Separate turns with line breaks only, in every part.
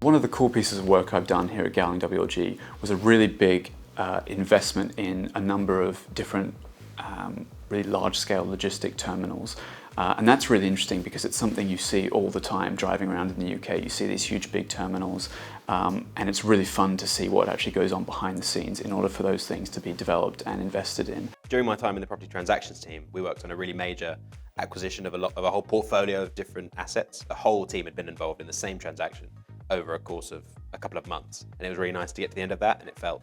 One of the cool pieces of work I've done here at Gowling WLG was a really big investment in a number of different really large-scale logistic terminals. And that's really interesting because it's something you see all the time driving around in the UK. You see these huge big terminals, and it's really fun to see what actually goes on behind the scenes in order for those things to be developed and invested in.
During my time in the property transactions team, we worked on a really major acquisition of a whole portfolio of different assets. The whole team had been involved in the same transaction over a course of a couple of months, and it was really nice to get to the end of that, and it felt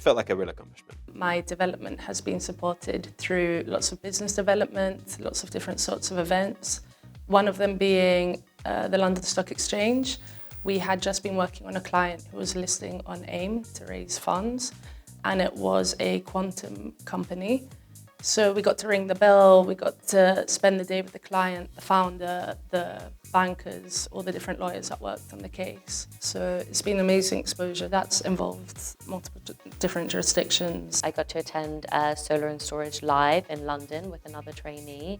like a real accomplishment.
My development has been supported through lots of business development, lots of different sorts of events. One of them being the London Stock Exchange. We had just been working on a client who was listing on AIM to raise funds, and it was a quantum company. So we got to ring the bell, we got to spend the day with the client, the founder, the bankers, all the different lawyers that worked on the case. So it's been amazing exposure. That's involved multiple different jurisdictions.
I got to attend Solar and Storage Live in London with another trainee.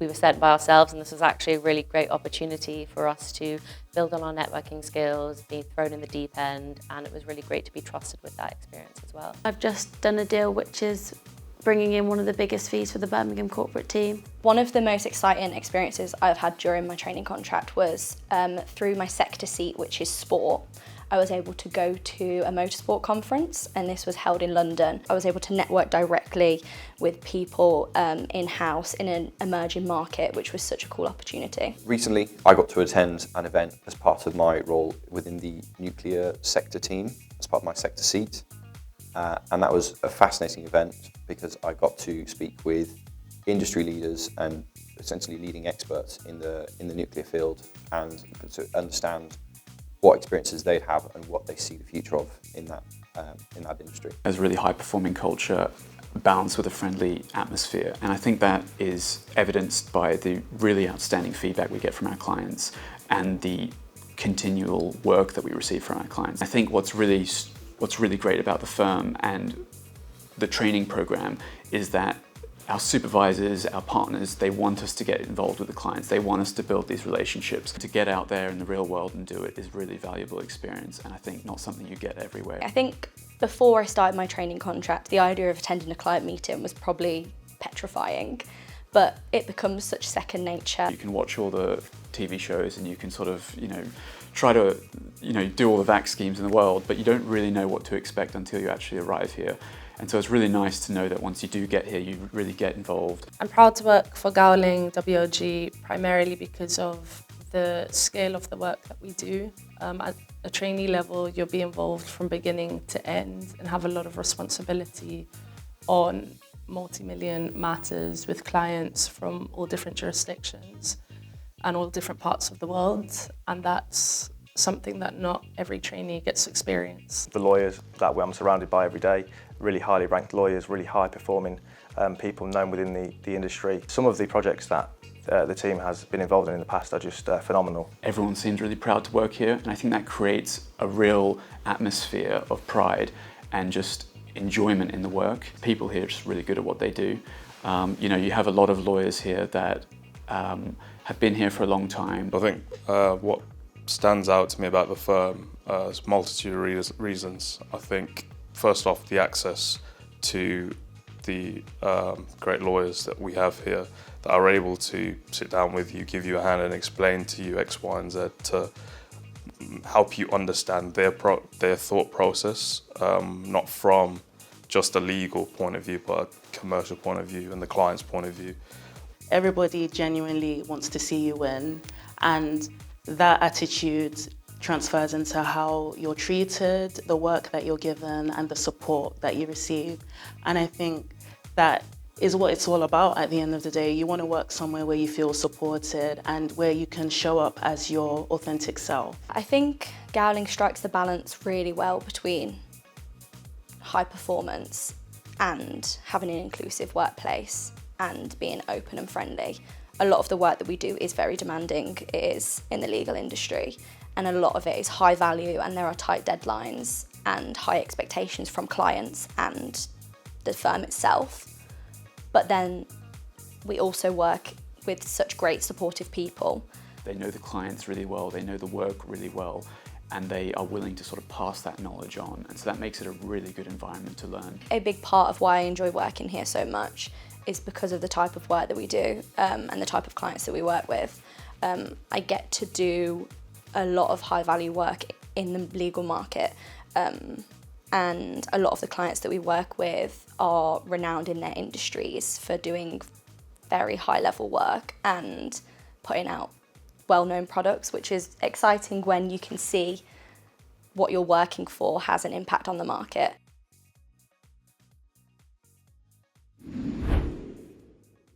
We were sent by ourselves, and this was actually a really great opportunity for us to build on our networking skills, be thrown in the deep end, and it was really great to be trusted with that experience as well.
I've just done a deal which is bringing in one of the biggest fees for the Birmingham corporate team.
One of the most exciting experiences I've had during my training contract was through my sector seat, which is sport. I was able to go to a motorsport conference, and this was held in London. I was able to network directly with people in-house in an emerging market, which was such a cool opportunity.
Recently, I got to attend an event as part of my role within the nuclear sector team, as part of my sector seat. And that was a fascinating event because I got to speak with industry leaders and essentially leading experts in the nuclear field, and to understand what experiences they'd have and what they see the future of in that industry.
There's a really high-performing culture balanced with a friendly atmosphere, and I think that is evidenced by the really outstanding feedback we get from our clients and the continual work that we receive from our clients. I think what's really great about the firm and the training program is that our supervisors, our partners, they want us to get involved with the clients. They want us to build these relationships. To get out there in the real world and do it is really valuable experience, and I think not something you get everywhere.
I think before I started my training contract, the idea of attending a client meeting was probably petrifying, but it becomes such second nature.
You can watch all the TV shows and you can sort of, try to, do all the vac schemes in the world, but you don't really know what to expect until you actually arrive here. And so it's really nice to know that once you do get here, you really get involved.
I'm proud to work for Gowling WLG primarily because of the scale of the work that we do. At a trainee level, you'll be involved from beginning to end and have a lot of responsibility on multi-million matters with clients from all different jurisdictions and all different parts of the world, and that's something that not every trainee gets to experience.
The lawyers that I'm surrounded by every day, really highly ranked lawyers, really high performing people known within the industry. Some of the projects that the team has been involved in the past are just phenomenal.
Everyone seems really proud to work here, and I think that creates a real atmosphere of pride and just enjoyment in the work. People here are just really good at what they do. You have a lot of lawyers here that have been here for a long time.
I think what stands out to me about the firm is a multitude of reasons. I think first off, the access to the great lawyers that we have here that are able to sit down with you, give you a hand and explain to you X, Y and Z to help you understand their thought process, not from just a legal point of view, but a commercial point of view and the client's point of view.
Everybody genuinely wants to see you win, and that attitude transfers into how you're treated, the work that you're given, and the support that you receive. And I think that is what it's all about at the end of the day. You want to work somewhere where you feel supported and where you can show up as your authentic self.
I think Gowling strikes the balance really well between high performance and having an inclusive workplace and being open and friendly. A lot of the work that we do is very demanding. It is in the legal industry, and a lot of it is high value, and there are tight deadlines and high expectations from clients and the firm itself. But then we also work with such great supportive people.
They know the clients really well, they know the work really well, and they are willing to sort of pass that knowledge on. And so that makes it a really good environment to learn.
A big part of why I enjoy working here so much is because of the type of work that we do and the type of clients that we work with. I get to do a lot of high value work in the legal market, and a lot of the clients that we work with are renowned in their industries for doing very high level work and putting out well-known products, which is exciting when you can see what you're working for has an impact on the market.